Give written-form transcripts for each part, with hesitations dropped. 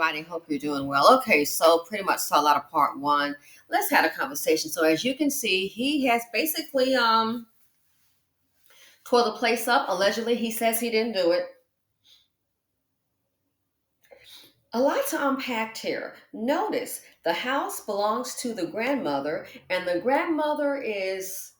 everybody. Hope you're doing well. Okay, so pretty much saw a lot of part one. Let's have a conversation. So as you can see, he has basically tore the place up. Allegedly, he says he didn't do it. A lot to unpack here. Notice the house belongs to the grandmother, and the grandmother is,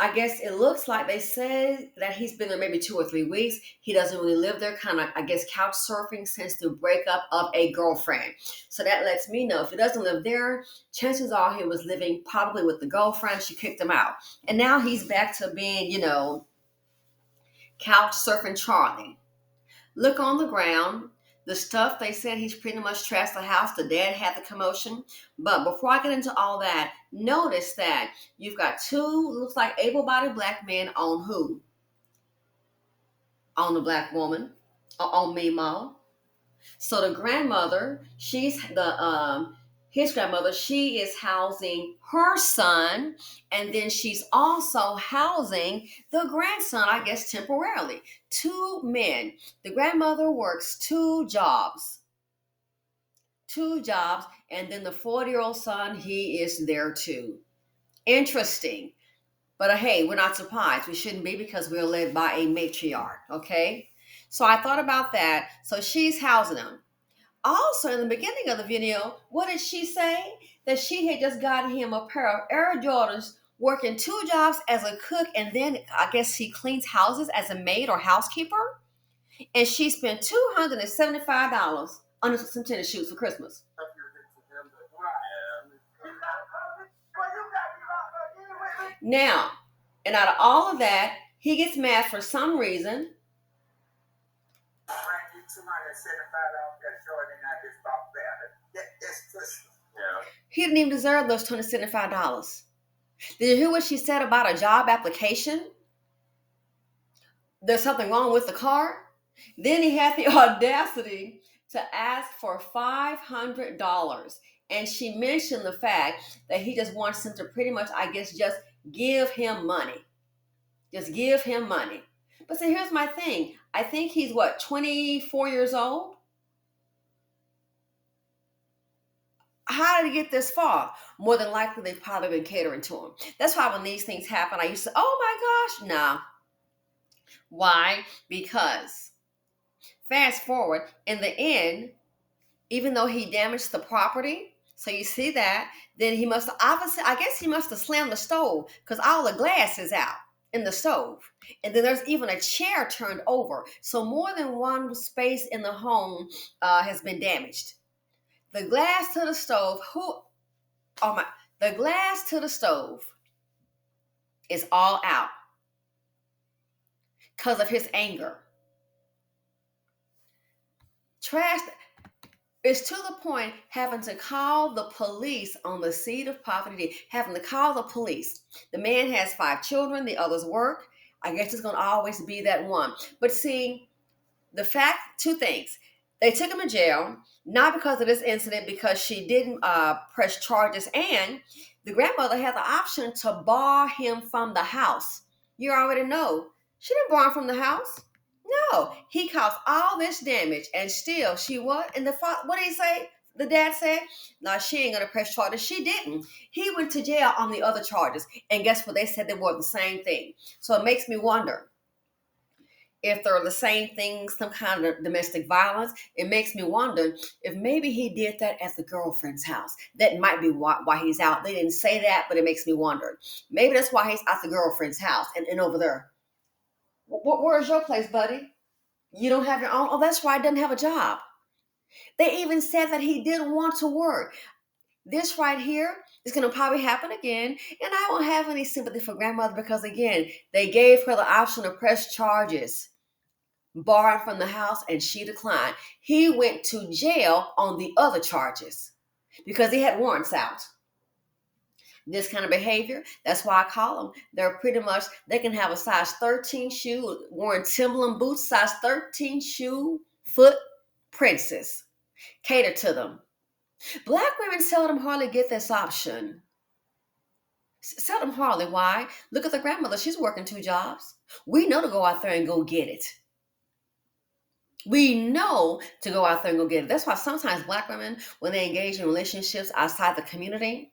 I guess it looks like they say that he's been there maybe 2 or 3 weeks. He doesn't really live there, kind of, I guess, couch surfing since the breakup of a girlfriend. So that lets me know if he doesn't live there, chances are he was living probably with the girlfriend. She kicked him out. And now he's back to being, couch surfing Charlie. Look on the ground. The stuff they said he's pretty much trashed the house. The dad had the commotion. But before I get into all that, notice that you've got two, looks like able-bodied black men on who? On the black woman, on Mimo. So the grandmother, his grandmother, she is housing her son, and then she's also housing the grandson, I guess temporarily. Two men. The grandmother works two jobs, and then the 40-year-old son, he is there too. Interesting. But hey, we're not surprised. We shouldn't be because we're led by a matriarch, okay? So I thought about that. So she's housing them. Also, in the beginning of the video, what did she say? That she had just gotten him a pair of Air Jordans, working two jobs as a cook, and then I guess she cleans houses as a maid or housekeeper. And she spent $275 on some tennis shoes for Christmas. Now, and out of all of that, he gets mad for some reason. He didn't even deserve those $275. Did you hear what she said about a job application? There's something wrong with the car. Then he had the audacity to ask for $500. And she mentioned the fact that he just wants him to pretty much, I guess, just give him money. Just give him money. But see, here's my thing. I think he's 24 years old? How did he get this far? More than likely, they've probably been catering to him. That's why when these things happen, I used to, oh my gosh, nah. Why? Because fast forward, in the end, even though he damaged the property, so you see that, then he must have, obviously, I guess he must have slammed the stove because all the glass is out in the stove. And then there's even a chair turned over. So more than one space in the home has been damaged. The glass to the stove, the glass to the stove is all out because of his anger. Trash. It's to the point having to call the police on the seat of poverty, having to call the police. The man has 5 children, the others work. I guess it's going to always be that one. But see, the fact, 2 things. They took him to jail, not because of this incident, because she didn't press charges, and the grandmother had the option to bar him from the house. You already know. She didn't bar him from the house. No, he caused all this damage, and still she what? And what did he say? The dad said, "No, she ain't gonna press charges." She didn't. He went to jail on the other charges, and guess what? They said they were the same thing. So it makes me wonder if they're the same thing, some kind of domestic violence. It makes me wonder if maybe he did that at the girlfriend's house. That might be why he's out. They didn't say that, but it makes me wonder. Maybe that's why he's at the girlfriend's house and over there. Where's your place, buddy? You don't have your own? Oh, that's right. Doesn't have a job. They even said that he didn't want to work. This right here is going to probably happen again. And I don't have any sympathy for grandmother because, again, they gave her the option to press charges, barred from the house, and she declined. He went to jail on the other charges because he had warrants out. This kind of behavior, that's why I call them. They're pretty much, they can have a size 13 shoe, wearing Timberland boots, size 13 shoe, foot princess. Cater to them. Black women seldom hardly get this option. Seldom hardly. Why? Look at the grandmother. She's working 2 jobs. We know to go out there and go get it. We know to go out there and go get it. That's why sometimes Black women, when they engage in relationships outside the community,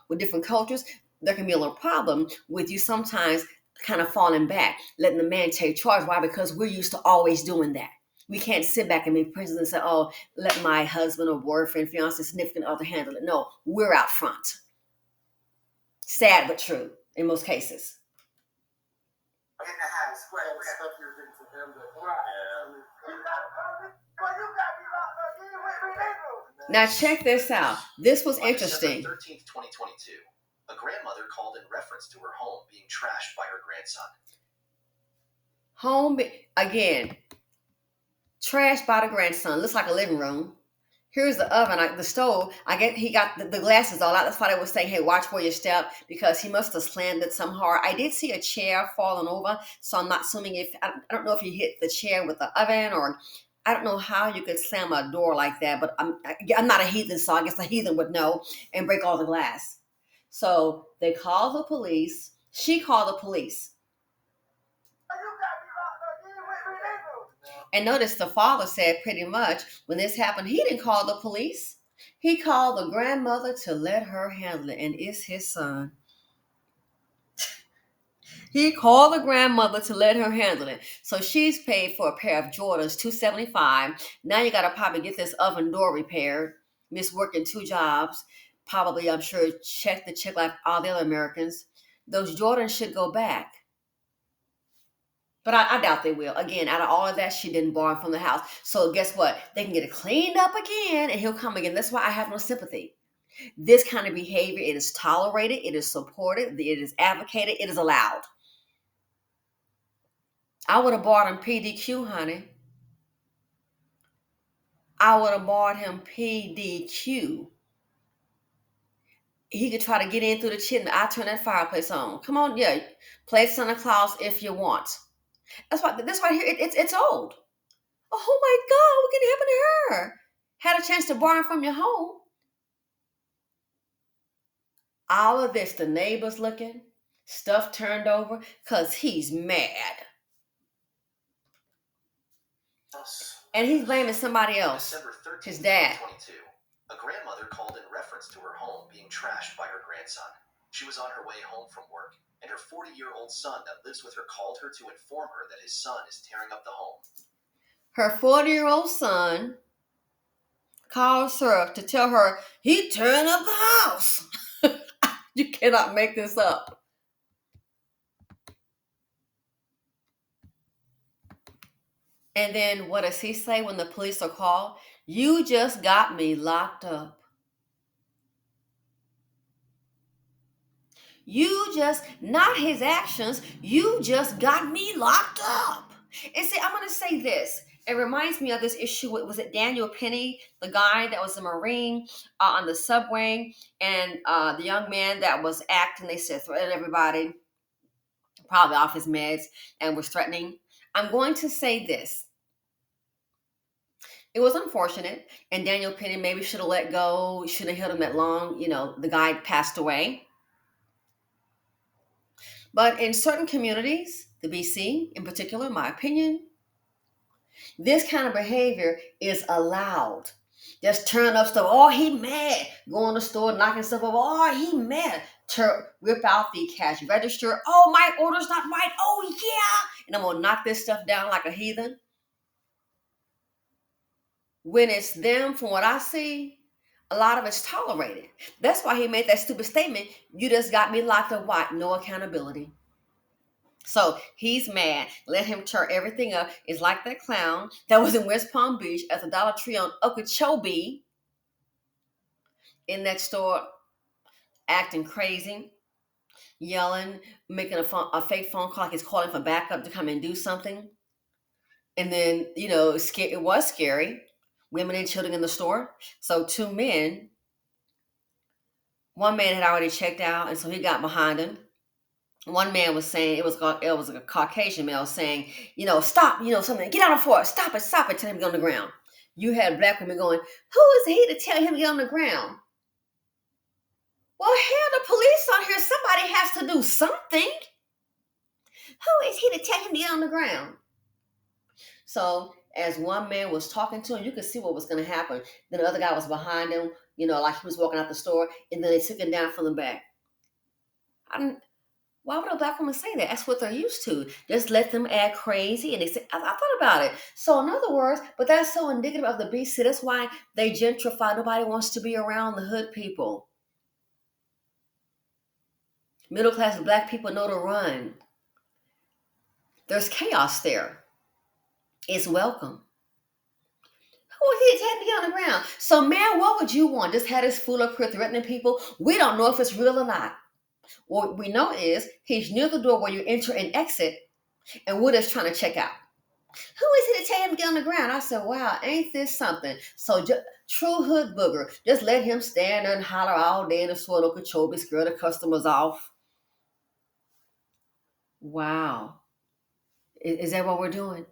with different cultures, there can be a little problem with you sometimes kind of falling back, letting the man take charge. Why? Because we're used to always doing that. We can't sit back and be prisoners and say, "Oh, let my husband or boyfriend, fiance, significant other handle it." No, we're out front. Sad but true in most cases. In the house, stuff you're getting from him that, right. Now check this out. This was interesting. December 13th, 2022, a grandmother called in reference to her home being trashed by her grandson. Again, trashed by the grandson. Looks like a living room. Here's the oven, the stove. I get he got the glasses all out. That's why they were saying, "Hey, watch where you step," because he must have slammed it somehow. I did see a chair falling over, so I'm not assuming if I don't know if he hit the chair with the oven, or I don't know how you could slam a door like that. But I'm not a heathen, so I guess a heathen would know and break all the glass. So they called the police. She called the police. And notice the father said pretty much when this happened, he didn't call the police. He called the grandmother to let her handle it, and it's his son. He called the grandmother to let her handle it. So she's paid for a pair of Jordans, $275. Now you got to probably get this oven door repaired. Miss working 2 jobs. Probably, I'm sure, check like all the other Americans. Those Jordans should go back. But I doubt they will. Again, out of all of that, she didn't borrow from the house. So guess what? They can get it cleaned up again and he'll come again. That's why I have no sympathy. This kind of behavior, it is tolerated, it is supported, it is advocated, it is allowed. I would have bought him PDQ, honey. I would have bought him PDQ. He could try to get in through the chimney. I turn that fireplace on. Come on, yeah. Play Santa Claus if you want. That's why this right here, it's old. Oh my God, what can happen to her? Had a chance to borrow from your home. All of this, the neighbors looking, stuff turned over, because he's mad. And he's blaming somebody else. December 13th, his dad. A grandmother called in reference to her home being trashed by her grandson. She was on her way home from work, and her 40-year-old son that lives with her called her to inform her that his son is tearing up the home. Her 40-year-old son calls her to tell her he tearing up the house. You cannot make this up. And then what does he say when the police are called? You just got me locked up. Not his actions, you just got me locked up. And see, I'm going to say this. It reminds me of this issue with, was it Daniel Penny, the guy that was a Marine on the subway, and the young man that was acting, they said, threatened everybody, probably off his meds, and was threatening. I'm going to say this. It was unfortunate, and Daniel Penny maybe should have let go, shouldn't have held him that long. The guy passed away. But in certain communities, the BC in particular, in my opinion, this kind of behavior is allowed. Just turn up stuff. Oh, he mad. Go in the store, knocking stuff over. Oh, he mad. Rip out the cash register. Oh, my order's not right. Oh, yeah. And I'm going to knock this stuff down like a heathen. When it's them, from what I see, a lot of it's tolerated. That's why he made that stupid statement. You just got me locked up. Why? No accountability. So he's mad. Let him tear everything up. It's like that clown that was in West Palm Beach at the Dollar Tree on Okeechobee in that store, acting crazy, yelling, making a fake phone call like he's calling for backup to come and do something. And then, it was scary. Women and children in the store. So 2 men, one man had already checked out, and so he got behind him. One man was saying, it was a Caucasian male saying, stop, something, get on the floor, stop it, tell him to get on the ground. You had Black women going, who is he to tell him to get on the ground? Well, hell, the police on here, somebody has to do something. Who is he to tell him to get on the ground? So As one man was talking to him, you could see what was going to happen. Then the other guy was behind him, like he was walking out the store, and then they took him down from the back. Why would a black woman say that? That's what they're used to. Just let them act crazy. And they say, I thought about it. So, in other words, but that's so indicative of the BC. That's why they gentrify. Nobody wants to be around the hood people. Middle class black people know to run. There's chaos there. It's welcome. Who is he taking on the ground? So, man, what would you want? Just have this fool up here threatening people? We don't know if it's real or not. What we know is he's near the door where you enter and exit, and we're just trying to check out. Who is it to tell him to get on the ground? I said, wow, ain't this something? So true hood booger. Just let him stand there and holler all day in the soil, Okeechobee, scare the customers off. Wow. Is that what we're doing?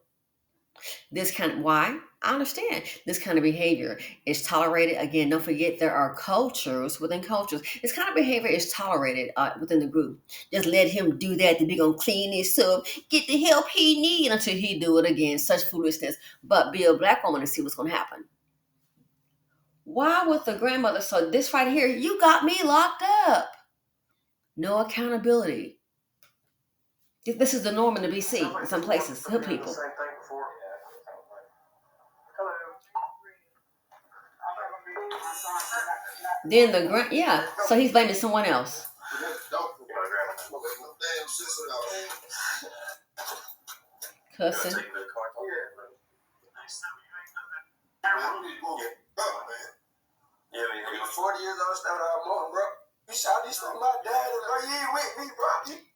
Why? I understand. This kind of behavior is tolerated. Again, don't forget there are cultures within cultures. This kind of behavior is tolerated within the group. Just let him do that to be gonna clean this up, get the help he need until he do it again. Such foolishness. But be a black woman to see what's gonna happen. Why with the grandmother? So this right here, you got me locked up. No accountability. This is the norm in the BC in some places. Hood people. Then so he's blaming someone else. Cussing. Yeah, man. You're 40 years old, started out more, bro. You shot this from my dad, bro. You ain't with me, bro.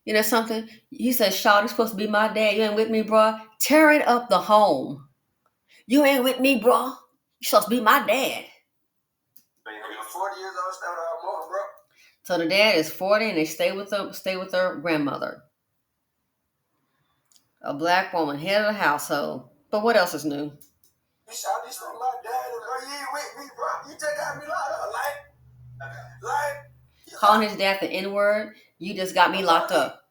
You know something? He said, Shawty's supposed to be my dad. You ain't with me, bro. Tear it up the home. You ain't with me, bro. You supposed to be my dad. You're 40 years old, started out more, bro. So the dad is 40 and they stay with their grandmother. A black woman, head of the household. But what else is new? You shot this from my dad, bro. You ain't with me, bro. You just got me locked up, calling his dad the N-word. You just got me locked up.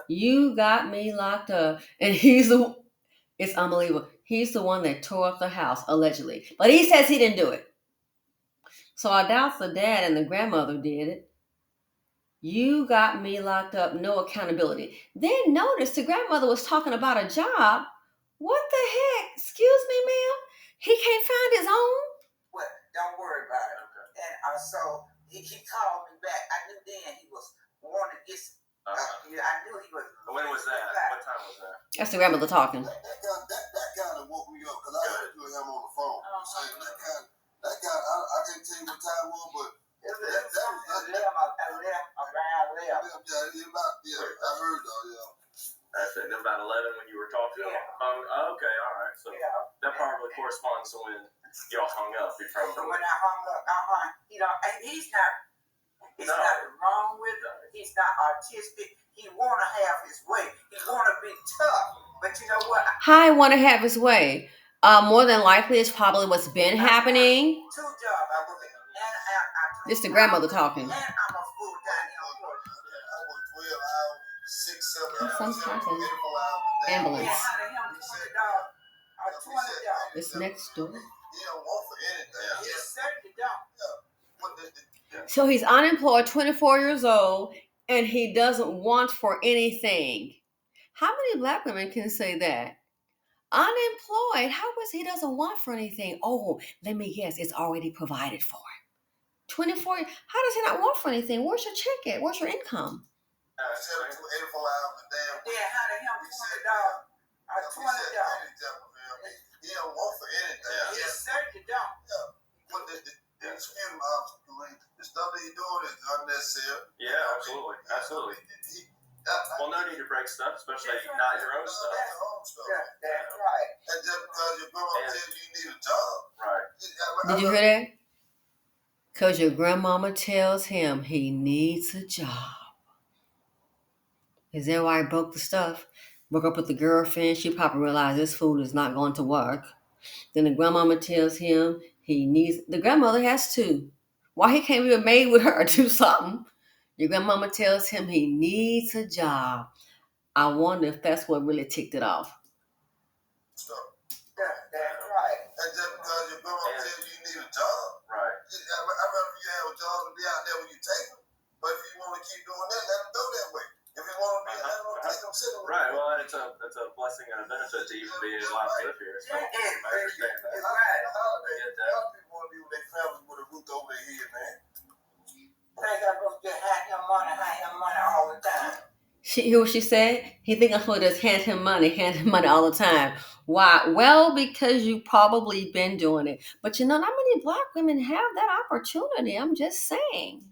You got me locked up. And it's unbelievable. He's the one that tore up the house, allegedly. But he says he didn't do it. So I doubt the dad and the grandmother did it. You got me locked up, no accountability. Then notice the grandmother was talking about a job. What the heck? Excuse me, ma'am? He can't find his own? Well, don't worry about it. Okay. And so he called me back. I knew then he was wanting to get. I knew he was. When was that? What time was that? That's the grandmother talking. That kind of woke me up because I had to do him on the phone. That kind of, I can't tell you what time it was, but that was around 11. Yeah, I heard though, yeah. That's it. About 11 when you were talking. Yeah. Okay, all right. So that probably corresponds to when y'all hung up. So when I hung up, he's not wrong with him. He's not artistic. He want to have his way. He want to be tough. But you know what? I want to have his way. More than likely, it's probably what's been happening. 2 jobs. This the grandmother talking. And I'm a full-time employee. I work 12 hours, 6, 7 hours. Something's happening. Ambulance. It's next door. He don't want for anything. He certainly don't. So he's unemployed, 24 years old, and he doesn't want for anything. How many black women can say that? Unemployed. How is he doesn't want for anything? Oh, let me guess. It's already provided for. 24. How does he not want for anything? Where's your check at? Where's your income? 84 hours a damn. Yeah, how the hell $20? He don't want for anything. He certainly don't. The stuff that he's doing is unnecessary. Yeah, absolutely. Well, no need to break stuff, especially not your own stuff. That's right. And just because your grandma tells you need a job. Right. Did you hear that? Because your grandmama tells him he needs a job. Is that why he broke the stuff? Broke up with the girlfriend. She probably realized this food is not going to work. Then the grandmama tells him he needs. The grandmother has to. Why he can't be a maid with her or do something? Your grandmama tells him he needs a job. I wonder if that's what really ticked it off. So, that's right. And just because your grandma tells you need a job, right? I'd rather you have a job and be out there when you take them. But if you want to keep doing that, let them go that way. If you want to be, I don't want to take them sitting. Right. Well, it's a blessing and a benefit to even be allowed to live here. So I understand that. It's right. A lot of people want to be with their family with a roof over their head, man. They got to just hand him money all the time. Hear what she said? He think I'm supposed to just hand him money all the time. Why? Well, because you probably been doing it. But you know, not many black women have that opportunity. I'm just saying.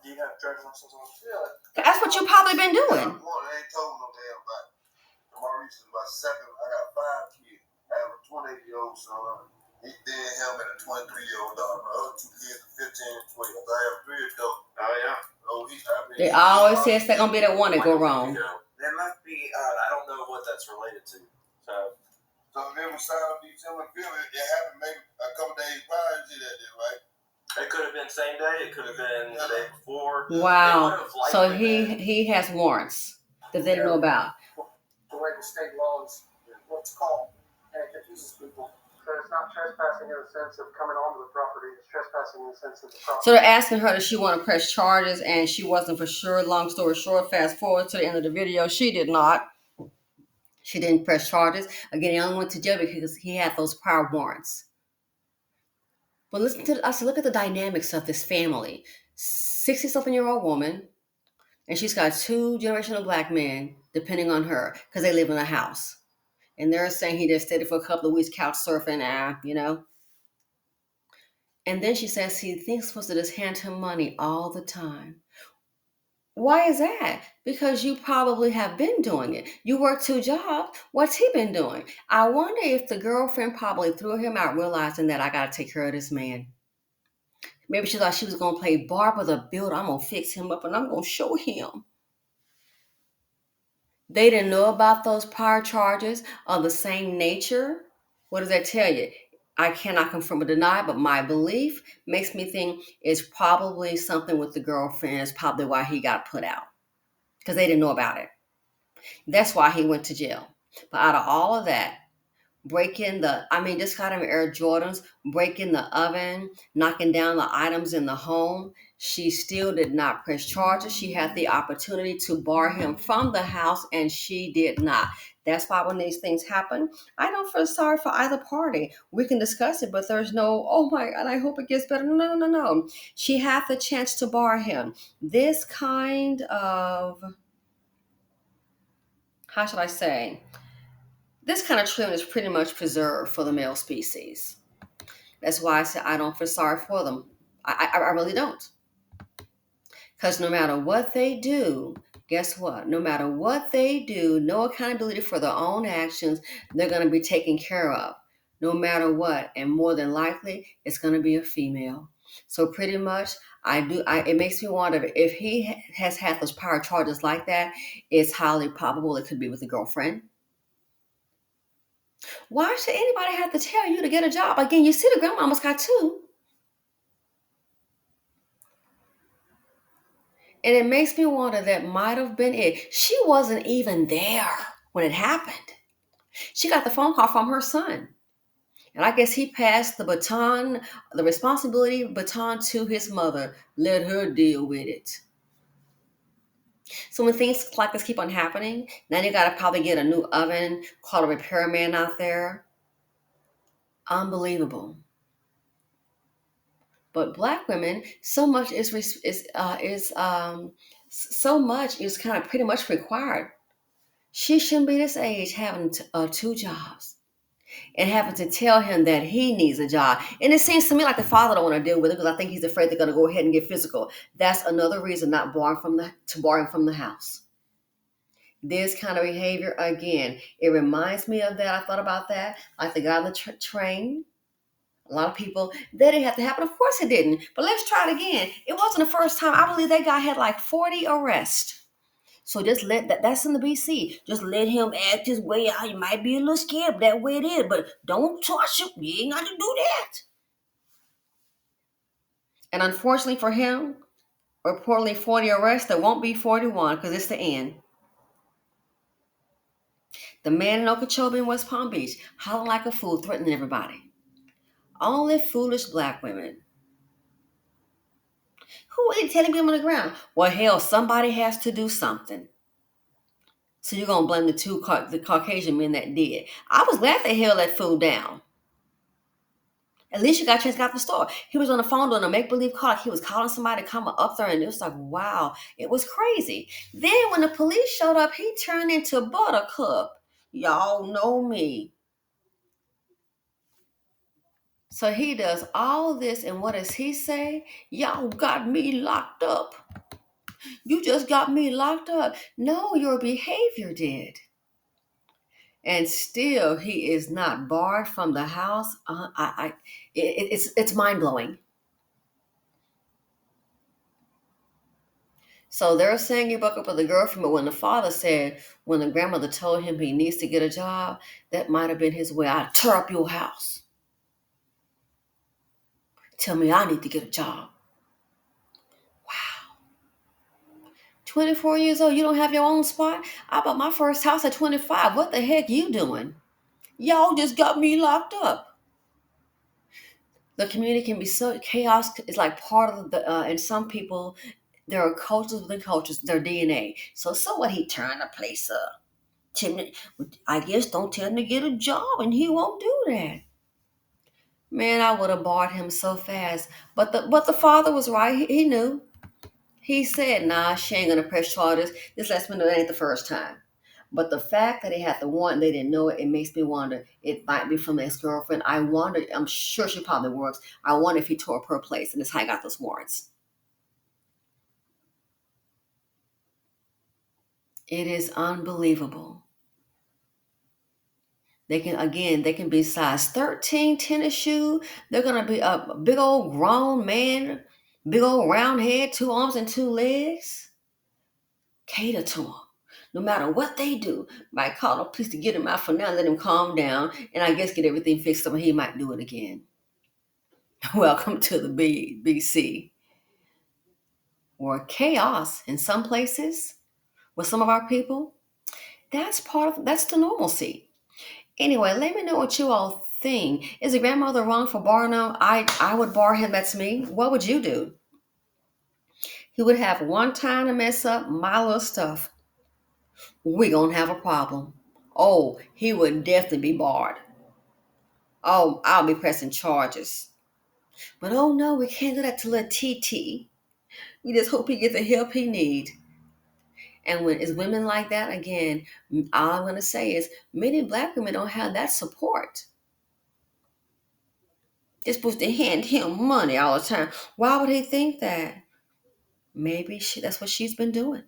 Do you have driving license on? That's what you probably been doing. I ain't told no damn about it. My reason is my second. I got 5 kids. I have a 28-year-old son. He's dead him and a 23-year-old daughter. My other 2 kids are 15 and 12. I have 3 adults. Oh yeah. They always say it's gonna be that one that go wrong. There must be. I don't know what that's related to. So they were signed up December 5th. It happened maybe a couple days prior to that, right? It could have been same day. It could have been the day before. Wow. So he has warrants that they don't know about. The way the state laws, what's called, and it confuses people. So it's not trespassing in the sense of coming onto the property. It's trespassing in the sense of the property. So they're asking her does she want to press charges, and she wasn't for sure. Long story short, fast forward to the end of the video, she did not. She didn't press charges. Again, he only went to jail because he had those prior warrants. But look at the dynamics of this family. 60-something-year-old woman, and she's got 2 generational black men depending on her because they live in a house. And they're saying he just stayed for a couple of weeks couch surfing, you know. And then she says he thinks supposed to just hand him money all the time. Why is that? Because you probably have been doing it. You work 2 jobs. What's he been doing? I wonder if the girlfriend probably threw him out realizing that I got to take care of this man. Maybe she thought she was going to play Barbara the Builder. I'm going to fix him up and I'm going to show him. They didn't know about those prior charges of the same nature. What does that tell you? I cannot confirm or deny, but my belief makes me think it's probably something with the girlfriend. It's probably why he got put out. Because they didn't know about it. That's why he went to jail. But out of all of that, just got him Air Jordans, breaking the oven, knocking down the items in the home, she still did not press charges. She had the opportunity to bar him from the house, and she did not. That's why when these things happen, I don't feel sorry for either party. We can discuss it, but there's no, oh my God, I hope it gets better. No. She had the chance to bar him. This kind of, how should I say? This kind of treatment is pretty much preserved for the male species. That's why I say I don't feel sorry for them. I really don't. Because no matter what they do, guess what? No matter what they do, no accountability for their own actions, they're going to be taken care of. No matter what. And more than likely, it's going to be a female. So pretty much, it makes me wonder if he has had those prior charges like that, it's highly probable it could be with a girlfriend. Why should anybody have to tell you to get a job? Again, you see the grandmama's got 2. And it makes me wonder that might have been it. She wasn't even there when it happened. She got the phone call from her son. And I guess he passed the baton, the responsibility baton to his mother. Let her deal with it. So when things like this keep on happening, now you got to probably get a new oven, call a repairman out there. Unbelievable. But black women, so much is kind of pretty much required. She shouldn't be this age having 2 jobs and having to tell him that he needs a job. And it seems to me like the father don't want to deal with it because I think he's afraid they're going to go ahead and get physical. That's another reason not bar him from the house. This kind of behavior, again, it reminds me of that. I thought about that, like the guy on the train. A lot of people, that didn't have to happen. Of course it didn't. But let's try it again. It wasn't the first time. I believe that guy had like 40 arrests. So just let that's in the BC. Just let him act his way out. You might be a little scared, but that way it is. But don't touch him. You ain't got to do that. And unfortunately for him, reportedly 40 arrests. There won't be 41 because it's the end. The man in Okeechobee in West Palm Beach, hollering like a fool, threatening everybody. Only foolish black women. Who ain't telling me I'm on the ground? Well, hell, somebody has to do something. So you're going to blame the Caucasian men that did. I was glad they held that fool down. At least you got a chance to get out the store. He was on the phone doing a make-believe call. He was calling somebody to come up there, and it was like, wow, it was crazy. Then when the police showed up, he turned into Buttercup. Y'all know me. So he does all this, and what does he say? Y'all got me locked up. You just got me locked up. No, your behavior did. And still, he is not barred from the house. It's mind-blowing. So they're saying he broke up with a girlfriend, but when the father said, when the grandmother told him he needs to get a job, that might have been his way. I'd tear up your house. Tell me I need to get a job. Wow. 24 years old, you don't have your own spot? I bought my first house at 25. What the heck you doing? Y'all just got me locked up. The community can be so chaos. It's like part of the, and some people, there are cultures within cultures, their DNA. So what, he turned the place up. I guess don't tell him to get a job and he won't do that. Man, I would have barred him so fast. But the father was right. He knew. He said, nah, she ain't gonna press charges. This lets me know that ain't the first time. But the fact that he had the warrant, they didn't know it, it makes me wonder. It might be from the ex-girlfriend. I wonder, I'm sure she probably works. I wonder if he tore up her place and that's how he got those warrants. It is unbelievable. They can be size 13 tennis shoe. They're going to be a big old grown man, big old round head, 2 arms and 2 legs. Cater to them. No matter what they do, might call the police to get him out for now, let him calm down, and I guess get everything fixed up, and he might do it again. Welcome to the BC, or chaos in some places with some of our people. That's the normalcy. Anyway, let me know what you all think. Is the grandmother wrong for barring him? I would bar him. That's me. What would you do? He would have one time to mess up my little stuff. We're going to have a problem. Oh, he would definitely be barred. Oh, I'll be pressing charges. But oh no, we can't do that to little TT. We just hope he gets the help he needs. And when it's women like that, again, all I'm going to say is many black women don't have that support. They're supposed to hand him money all the time. Why would he think that? Maybe that's what she's been doing.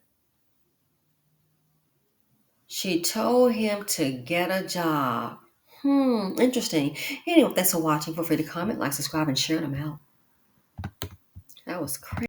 She told him to get a job. Interesting. Anyway, thanks for watching. Feel free to comment, like, subscribe, and share them out. That was crazy.